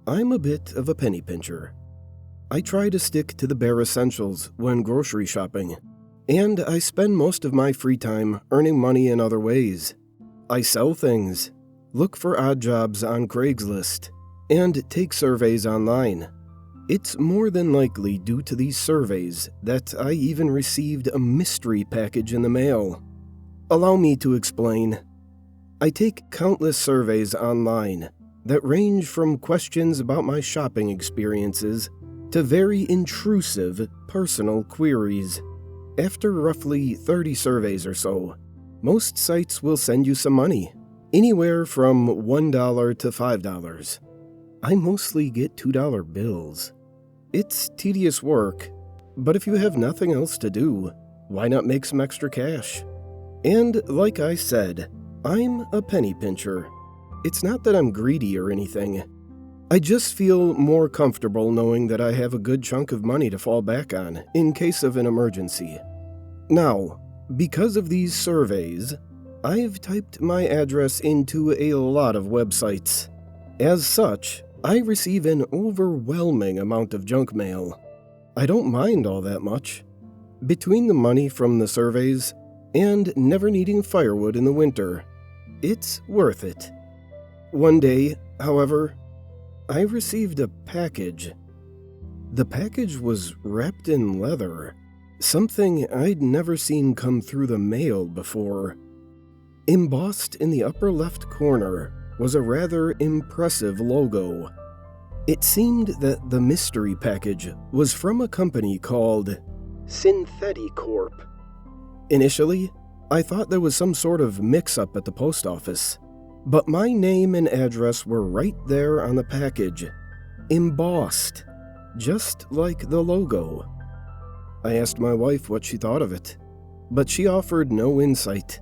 I'm a bit of a penny pincher. I try to stick to the bare essentials when grocery shopping, and I spend most of my free time earning money in other ways. I sell things, look for odd jobs on Craigslist, and take surveys online. It's more than likely due to these surveys that I even received a mystery package in the mail. Allow me to explain. I take countless surveys online that range from questions about my shopping experiences to very intrusive personal queries. After roughly 30 surveys or so, most sites will send you some money, anywhere from $1 to $5. I mostly get $2 bills. It's tedious work, but if you have nothing else to do, why not make some extra cash? And like I said, I'm a penny pincher. It's not that I'm greedy or anything. I just feel more comfortable knowing that I have a good chunk of money to fall back on in case of an emergency. Now, because of these surveys, I've typed my address into a lot of websites. As such, I receive an overwhelming amount of junk mail. I don't mind all that much. Between the money from the surveys and never needing firewood in the winter, it's worth it. One day, however, I received a package. The package was wrapped in leather, something I'd never seen come through the mail before. Embossed in the upper left corner was a rather impressive logo. It seemed that the mystery package was from a company called SynthetiCorp. Initially, I thought there was some sort of mix-up at the post office, but my name and address were right there on the package, embossed, just like the logo. I asked my wife what she thought of it, but she offered no insight.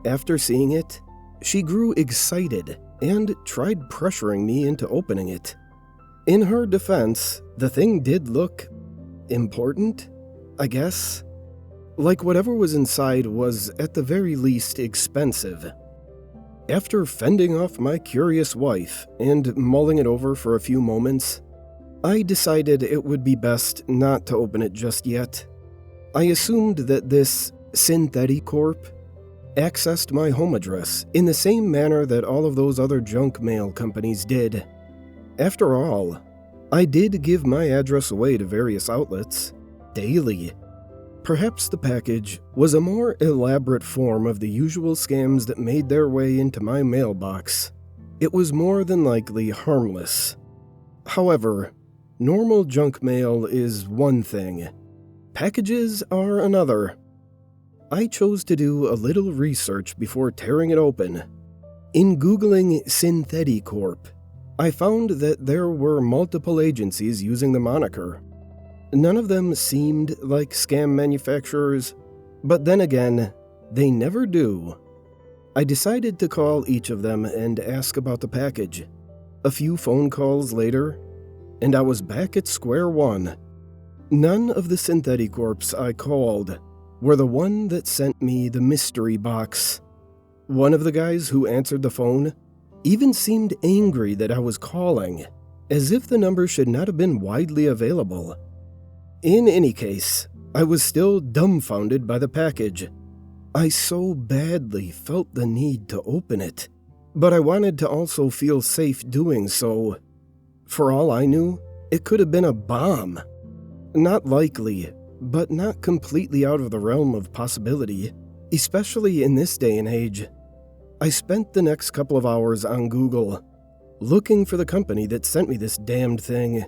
After seeing it, she grew excited and tried pressuring me into opening it. In her defense, the thing did look important, I guess. Like whatever was inside was at the very least expensive. After fending off my curious wife and mulling it over for a few moments, I decided it would be best not to open it just yet. I assumed that this SynthetiCorp accessed my home address in the same manner that all of those other junk mail companies did. After all, I did give my address away to various outlets, daily. Perhaps the package was a more elaborate form of the usual scams that made their way into my mailbox. It was more than likely harmless. However, normal junk mail is one thing. Packages are another. I chose to do a little research before tearing it open. In Googling SynthetiCorp, I found that there were multiple agencies using the moniker. None of them seemed like scam manufacturers, but then again, they never do. I decided to call each of them and ask about the package. A few phone calls later, and I was back at square one. None of the SynthetiCorps I called were the one that sent me the mystery box. One of the guys who answered the phone even seemed angry that I was calling, as if the number should not have been widely available. In any case, I was still dumbfounded by the package. I so badly felt the need to open it, but I wanted to also feel safe doing so. For all I knew, it could have been a bomb. Not likely, but not completely out of the realm of possibility, especially in this day and age. I spent the next couple of hours on Google, looking for the company that sent me this damned thing.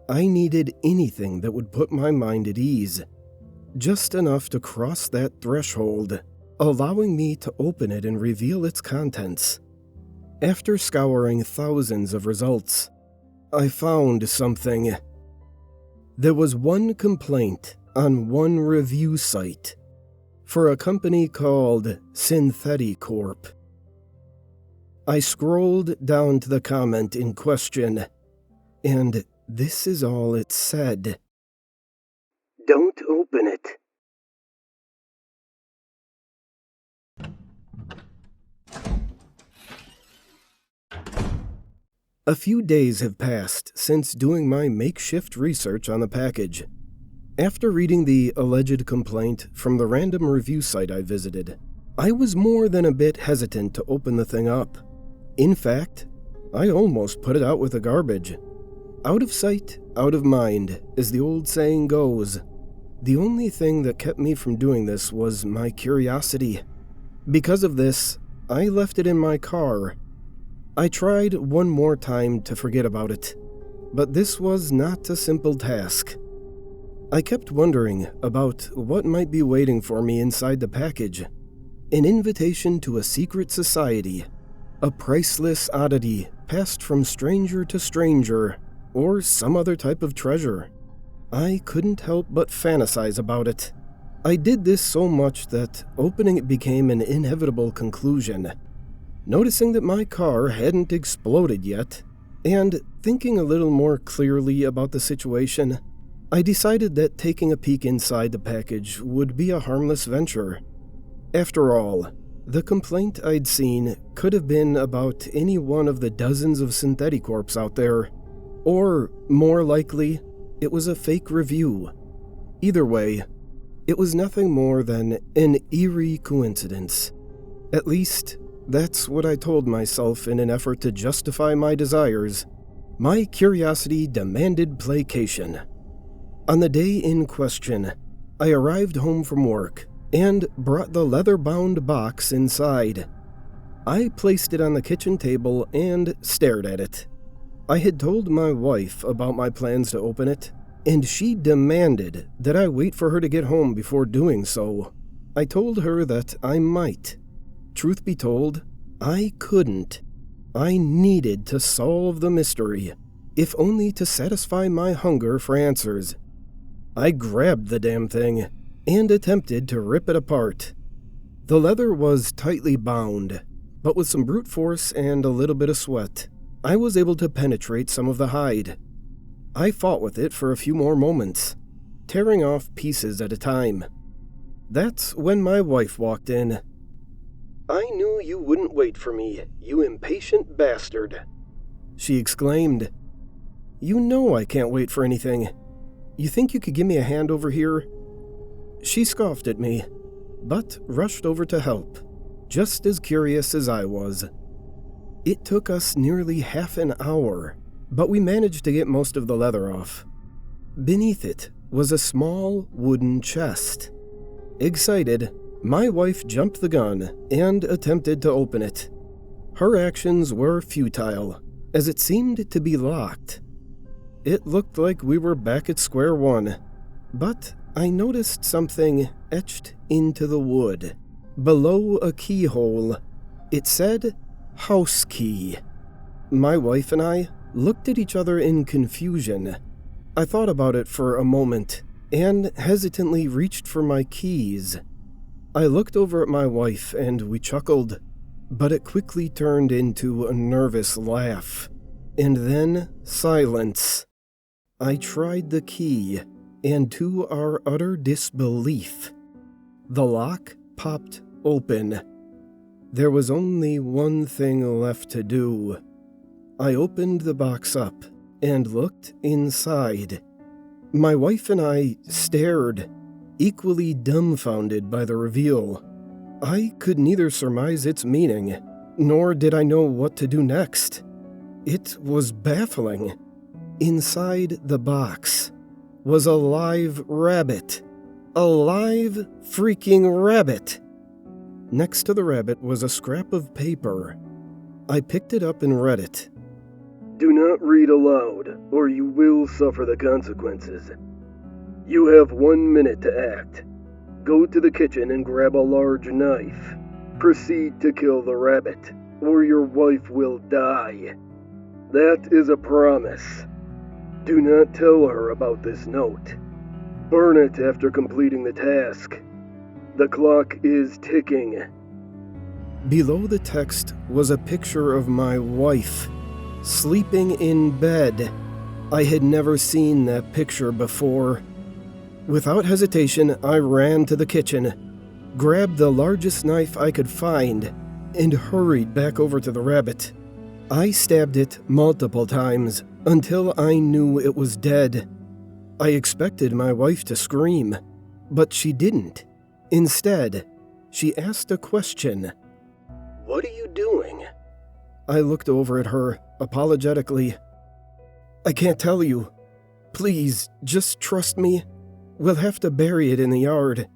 I needed anything that would put my mind at ease, just enough to cross that threshold, allowing me to open it and reveal its contents. After scouring thousands of results, I found something. There was one complaint on one review site for a company called SynthetiCorp. I scrolled down to the comment in question, and this is all it said. "Don't open it." A few days have passed since doing my makeshift research on the package. After reading the alleged complaint from the random review site I visited, I was more than a bit hesitant to open the thing up. In fact, I almost put it out with the garbage. Out of sight, out of mind, as the old saying goes. The only thing that kept me from doing this was my curiosity. Because of this, I left it in my car. I tried one more time to forget about it, but this was not a simple task. I kept wondering about what might be waiting for me inside the package. An invitation to a secret society, a priceless oddity passed from stranger to stranger, or some other type of treasure. I couldn't help but fantasize about it. I did this so much that opening it became an inevitable conclusion. Noticing that my car hadn't exploded yet, and thinking a little more clearly about the situation, I decided that taking a peek inside the package would be a harmless venture. After all, the complaint I'd seen could have been about any one of the dozens of SynthetiCorps out there, or, more likely, it was a fake review. Either way, it was nothing more than an eerie coincidence. At least, that's what I told myself in an effort to justify my desires. My curiosity demanded placation. On the day in question, I arrived home from work and brought the leather-bound box inside. I placed it on the kitchen table and stared at it. I had told my wife about my plans to open it, and she demanded that I wait for her to get home before doing so. I told her that I might. Truth be told, I couldn't. I needed to solve the mystery, if only to satisfy my hunger for answers. I grabbed the damn thing and attempted to rip it apart. The leather was tightly bound, but with some brute force and a little bit of sweat, I was able to penetrate some of the hide. I fought with it for a few more moments, tearing off pieces at a time. That's when my wife walked in. "I knew you wouldn't wait for me, you impatient bastard," she exclaimed. "You know I can't wait for anything. You think you could give me a hand over here?" She scoffed at me, but rushed over to help, just as curious as I was. It took us nearly half an hour, but we managed to get most of the leather off. Beneath it was a small wooden chest. Excited, my wife jumped the gun and attempted to open it. Her actions were futile, as it seemed to be locked. It looked like we were back at square one, but I noticed something etched into the wood. Below a keyhole, it said, "House key." My wife and I looked at each other in confusion. I thought about it for a moment and hesitantly reached for my keys. I looked over at my wife and we chuckled, but it quickly turned into a nervous laugh. And then silence. I tried the key, and to our utter disbelief, the lock popped open. There was only one thing left to do. I opened the box up and looked inside. My wife and I stared, equally dumbfounded by the reveal. I could neither surmise its meaning, nor did I know what to do next. It was baffling. Inside the box was a live rabbit. A live freaking rabbit! Next to the rabbit was a scrap of paper. I picked it up and read it. "Do not read aloud, or you will suffer the consequences. You have 1 minute to act. Go to the kitchen and grab a large knife. Proceed to kill the rabbit, or your wife will die. That is a promise. Do not tell her about this note. Burn it after completing the task. The clock is ticking." Below the text was a picture of my wife, sleeping in bed. I had never seen that picture before. Without hesitation, I ran to the kitchen, grabbed the largest knife I could find, and hurried back over to the rabbit. I stabbed it multiple times until I knew it was dead. I expected my wife to scream, but she didn't. Instead, she asked a question. "What are you doing?" I looked over at her, apologetically. "I can't tell you. Please, just trust me. We'll have to bury it in the yard."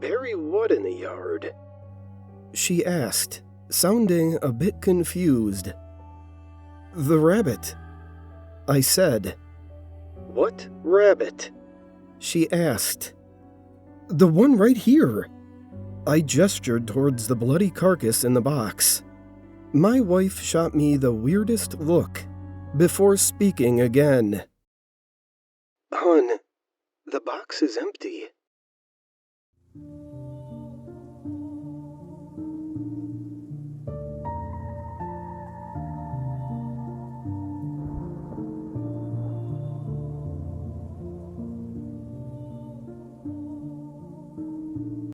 "Bury what in the yard?" she asked, sounding a bit confused. "The rabbit," I said. "What rabbit?" she asked. "The one right here." I gestured towards the bloody carcass in the box. My wife shot me the weirdest look before speaking again. "Hon, the box is empty."